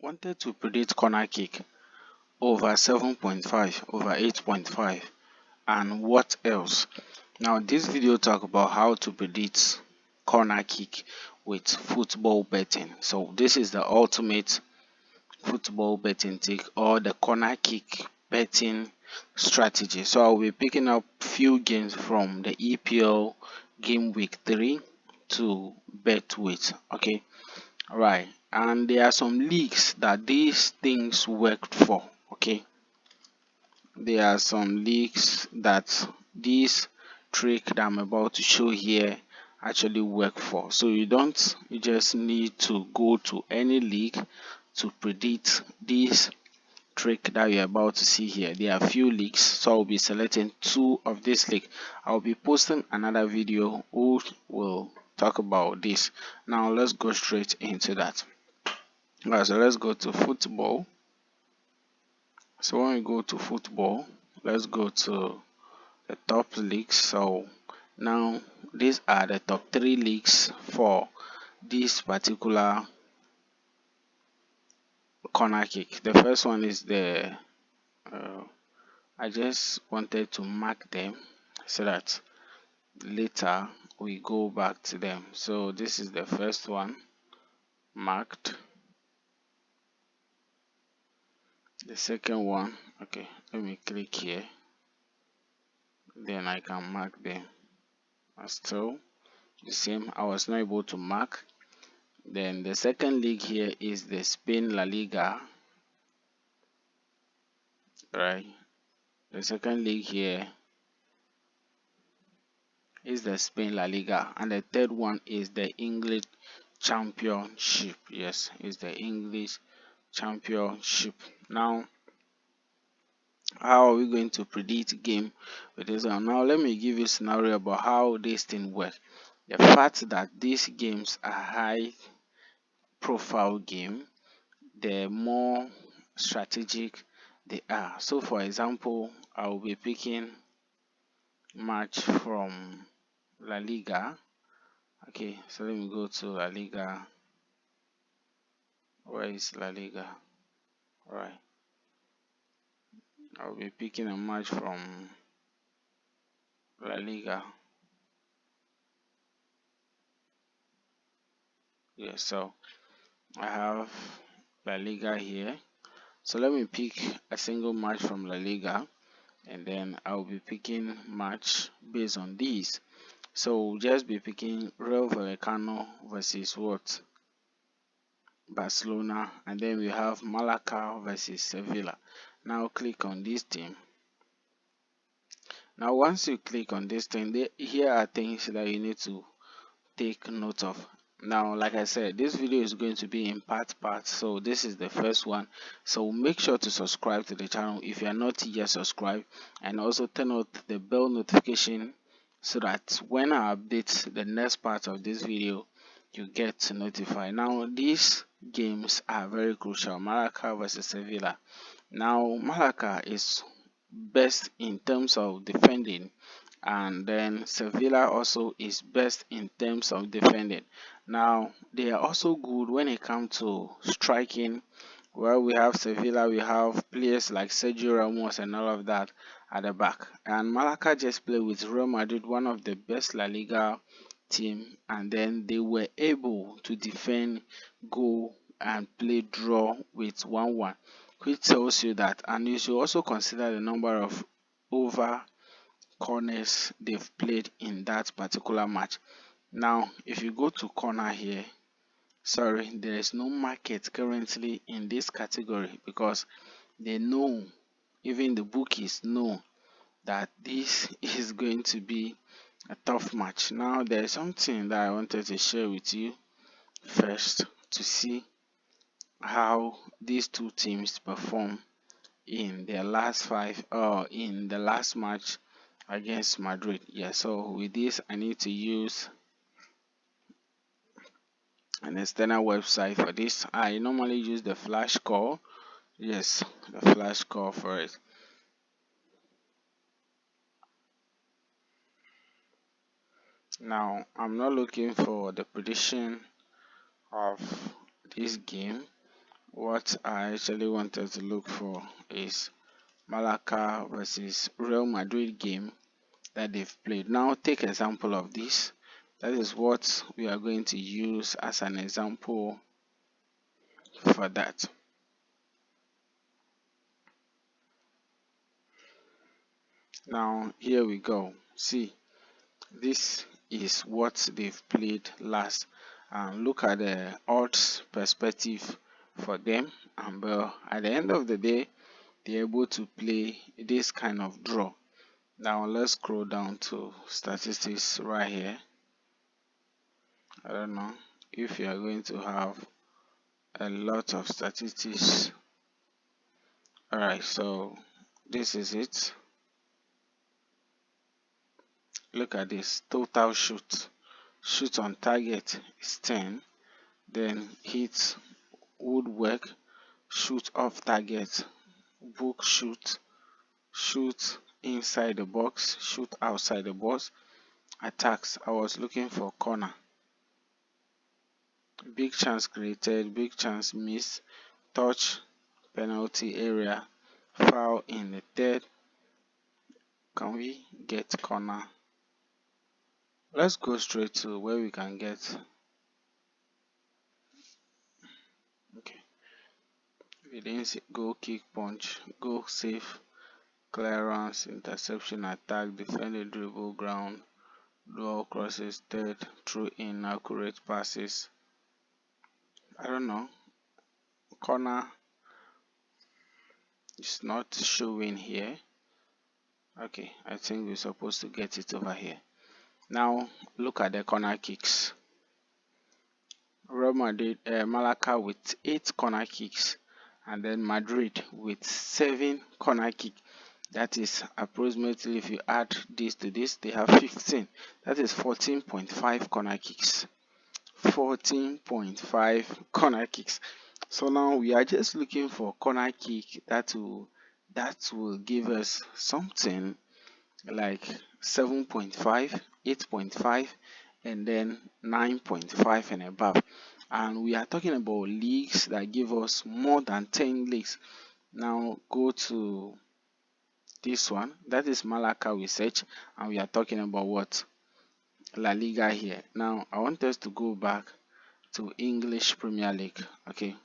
wanted to predict corner kick over 7.5, over 8.5, and what else. Now this video talk about how to predict corner kick with football betting. So this is the ultimate football betting take, or the corner kick betting strategy. So I'll be picking up few games from the EPL game week 3 to bet with. Okay, right. And there are some leagues that these things worked for. Okay, there are some leagues that this trick that I'm about to show here actually work for. So you just need to go to any league to predict this trick that you're about to see here. There are few leagues, so I'll be selecting two of this league. I'll be posting another video which will talk about this. Now let's go straight into that. Alright, so let's go to football. So when we go to football, let's go to the top leagues. So now these are the top 3 leagues for this particular corner kick. The first one is the I just wanted to mark them so that later we go back to them. So this is the first one marked. The second one, okay, let me click here, then I can mark them. Still the same, I was not able to mark. Then the second league here is the Spain La Liga, right? The second league here is the Spain La Liga, and the third one is the English Championship. Yes, it's the English Championship. Now how are we going to predict game with this one? Now let me give you a scenario about how this thing works. The fact that these games are high profile game, the more strategic they are. So for example, I will be picking match from La Liga. Okay, so let me go to La Liga. Where is La Liga? Alright, I'll be picking a match from La Liga. Yeah, so I have La Liga here. So let me pick a single match from La Liga, and then I'll be picking match based on these. So we'll just be picking Real Vallecano versus what? Barcelona, and then we have Malaga versus Sevilla. Now click on this team. Now once you click on this thing, here are things that you need to take note of. Now like I said, this video is going to be in part, so this is the first one. So make sure to subscribe to the channel if you are not yet subscribed, and also turn on the bell notification so that when I update the next part of this video, you get notified. Now these games are very crucial. Malaga versus Sevilla. Now Malaga is best in terms of defending, and then Sevilla also is best in terms of defending. Now they are also good when it comes to striking. Well, we have Sevilla, we have players like Sergio Ramos and all of that at the back. And Malaga just played with Real Madrid, one of the best La Liga team, and then they were able to defend, go and play draw with 1-1, which tells you that. And you should also consider the number of over corners they've played in that particular match. Now if you go to corner here, sorry, there is no market currently in this category because they know, even the bookies know, that this is going to be a tough match. Now there is something that I wanted to share with you first to see how these two teams perform in their last 5 or in the last match against Madrid. Yeah, so with this I need to use an external website for this. I normally use the flash score. Yes, the flash score for it. Now I'm not looking for the prediction of this game. what I actually wanted to look for is Malaga versus Real Madrid game that they've played. Now take example of this. That is what we are going to use as an example for that. Now here we go. See, this is what they've played last, and look at the odds perspective for them, and at the end of the day they're able to play this kind of draw. Now let's scroll down to statistics right here. I don't know if you are going to have a lot of statistics. Alright, so this is it. Look at this total shoot on target is 10, then hit, woodwork, shoot off target, book shoot inside the box, shoot outside the box, attacks. I was looking for corner, big chance created, big chance missed, touch, penalty area, foul in the third. Can we get corner? Let's go straight to where we can get. Okay, we didn't see goal, kick, punch, goal, save, clearance, interception, attack, defended, dribble, ground, dual crosses, third, through inaccurate passes. I don't know. Corner is not showing here. Okay, I think we're supposed to get it over here. Now look at the corner kicks. Real Madrid, Malaga with 8 corner kicks, and then Madrid with 7 corner kick. That is approximately, if you add this to this, they have 15. That is 14.5 corner kicks. 14.5 corner kicks. So now we are just looking for corner kick that will give us something like 7.5, 8.5, and then 9.5 and above. And we are talking about leagues that give us more than 10 leagues. Now go to this one, that is Malaga research, and we are talking about what? La Liga here. Now I want us to go back to English Premier League. Okay,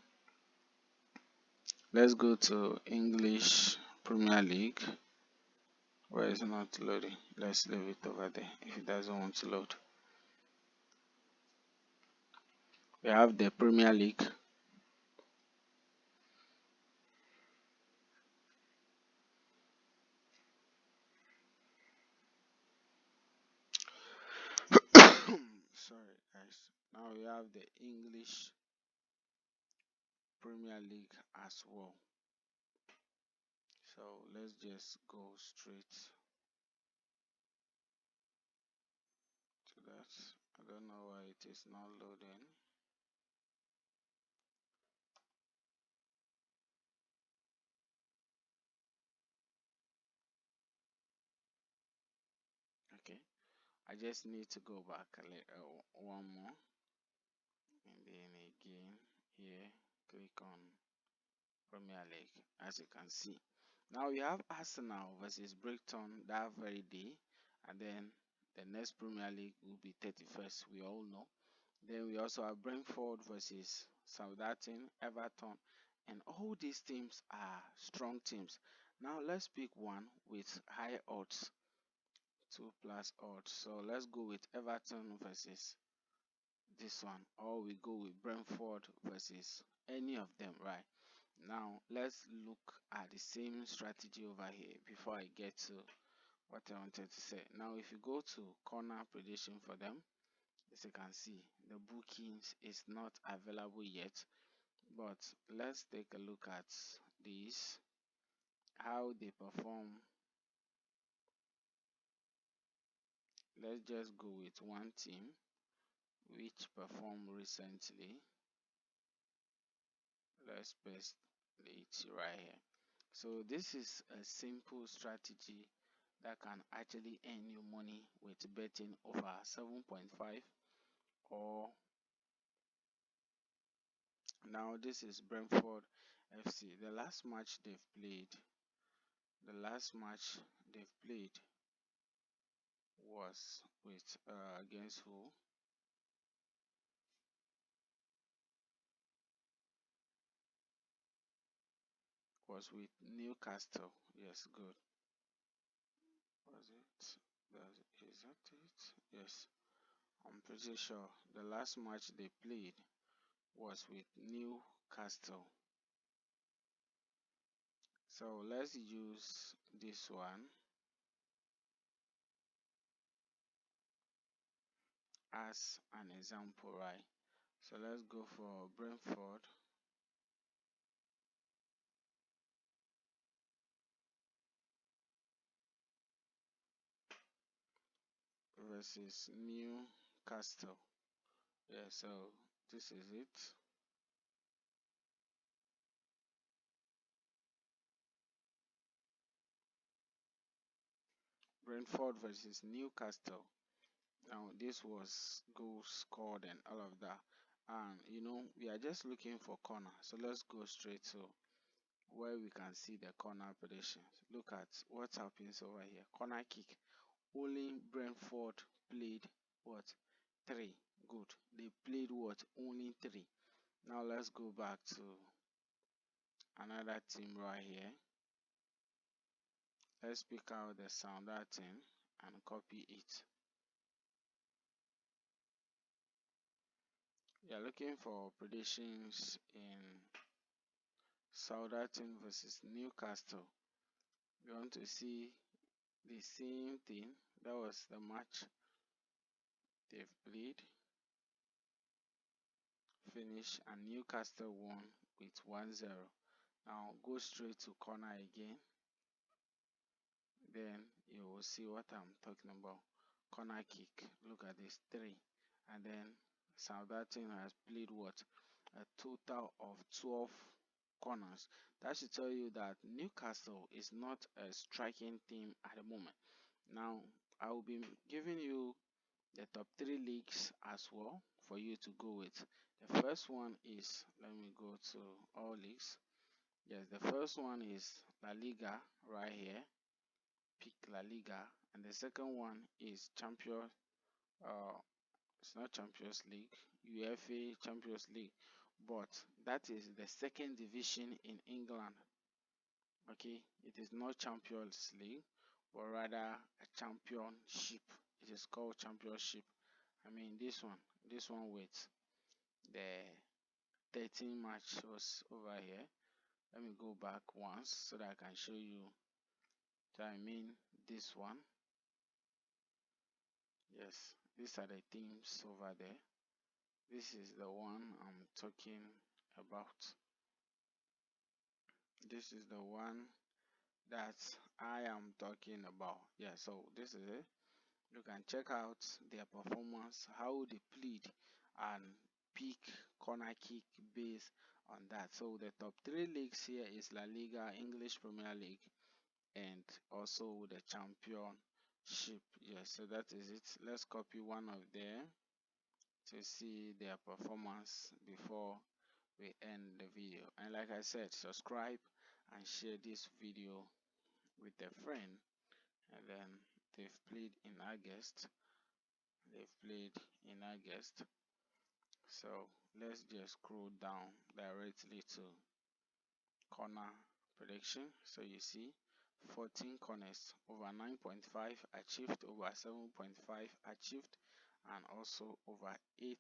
let's go to English Premier League. Where is it not loading? Let's leave it over there if it doesn't want to load. We have the Premier League. Sorry guys. Now we have the English Premier League as well. So let's just go straight to that. I don't know why it is not loading. Okay, I just need to go back one more, and then again here click on Premier League. As you can see, now we have Arsenal versus Brighton that very day, and then the next Premier League will be 31st, we all know. Then we also have Brentford versus Southampton, Everton, and all these teams are strong teams. Now let's pick one with high odds, 2 plus odds. So let's go with Everton versus this one, or we go with Brentford versus any of them, right? Now let's look at the same strategy over here before I get to what I wanted to say. Now if you go to corner prediction for them, as you can see, the bookings is not available yet, but let's take a look at these, how they perform. Let's just go with one team which performed recently. Let's paste it right here. So this is a simple strategy that can actually earn you money with betting over 7.5 or Now this is Brentford FC. The last match they've played was with against who? Was with Newcastle. Yes, good. Was it? Is that it? Yes. I'm pretty sure the last match they played was with Newcastle. So let's use this one as an example, right? So let's go for Brentford versus Newcastle. Yeah, so this is it. Brentford versus Newcastle. Now this was goals scored and all of that. And we are just looking for corner. So let's go straight to where we can see the corner predictions. Look at what happens over here. Corner kick. Only Brentford played what? 3. Good. They played what? Only 3. Now let's go back to another team right here. Let's pick out the sounder team and copy it. We are looking for predictions in Southampton versus Newcastle. We want to see the same thing. That was the match they've played, finish, and Newcastle won with 1-0. Now go straight to corner again. Then you will see what I'm talking about. Corner kick. Look at this, 3. And then Southampton has played what? A total of 12 corners. That should tell you that Newcastle is not a striking team at the moment. Now I will be giving you the top 3 leagues as well for you to go with. The first one is, let me go to all leagues. Yes, the first one is La Liga right here. Pick La Liga. And the second one is uh it's not Champions League, UEFA Champions League, but that is the second division in England. Okay, it is not Champions League, but rather a championship. It is called championship. I mean this one with the 13 match was over here. Let me go back once so that I can show you. So I mean this one. Yes, these are the teams over there. This is the one I'm talking about. This is the one that I am talking about. Yeah, so this is it. You can check out their performance, how they played, and pick corner kick based on that. So the top 3 leagues here is La Liga, English Premier League, and also the championship. Yes, so that is it. Let's copy one of them to see their performance before we end the video. And like I said, subscribe and share this video with a friend. And then they've played in August. So let's just scroll down directly to corner prediction. So you see 14 corners, over 9.5 achieved, over 7.5 achieved, and also over 8.5.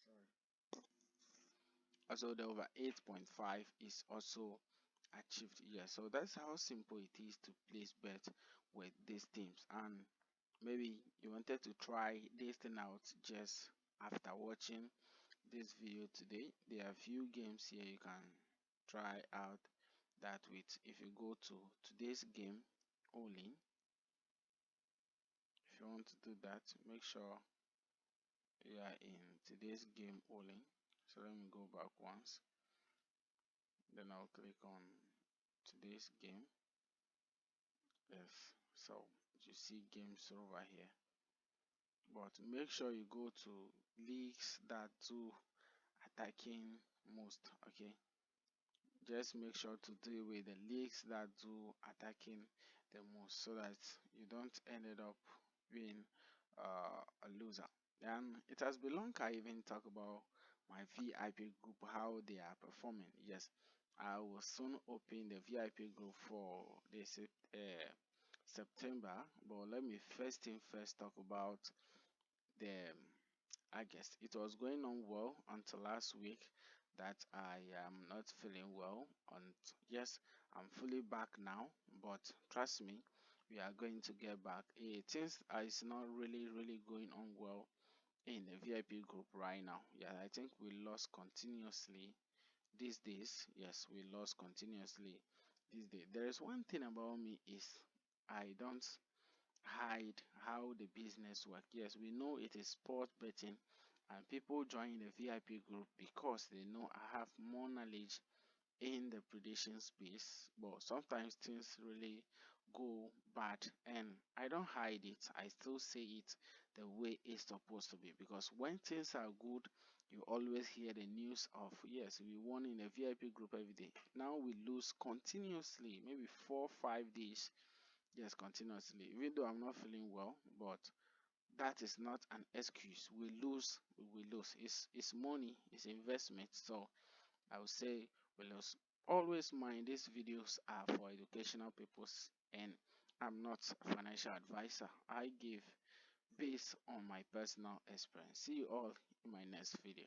Sorry. Also the over 8.5 is also achieved here. So that's how simple it is to place bet with these teams. And maybe you wanted to try this thing out just after watching this video today. There are a few games here you can try out that with. If you go to today's game only, if you want to do that, make sure you are in today's game only. So let me go back once, then I'll click on today's game. Yes, so you see games over here, but but make sure you go to leagues that do attacking most. Okay, just make sure to deal with the leagues that do attacking the most so that you don't end up being a loser. And it has been long I even talk about my VIP group, how they are performing. Yes, I will soon open the VIP group for this September, but let me first thing first talk about the I guess it was going on well until last week that I am not feeling well. And yes, I'm fully back now, but trust me, we are going to get back. Things is not really going on well in the VIP group right now. Yeah, I think we lost continuously these days. Yes, we lost continuously these days. There is one thing about me is I don't hide how the business work. Yes, we know it is sport betting, and people join the VIP group because they know I have more knowledge in the prediction space. But sometimes things really go bad, and I don't hide it. I still say it the way it's supposed to be, because when things are good, you always hear the news of yes, we won in the VIP group every day. Now we lose continuously, maybe 4 5 days. Yes, continuously. Even though I'm not feeling well, but that is not an excuse. We lose. It's money, it's investment. So I would say we lose. Always mind these videos are for educational purpose, and I'm not a financial advisor. I give based on my personal experience. See you all in my next video.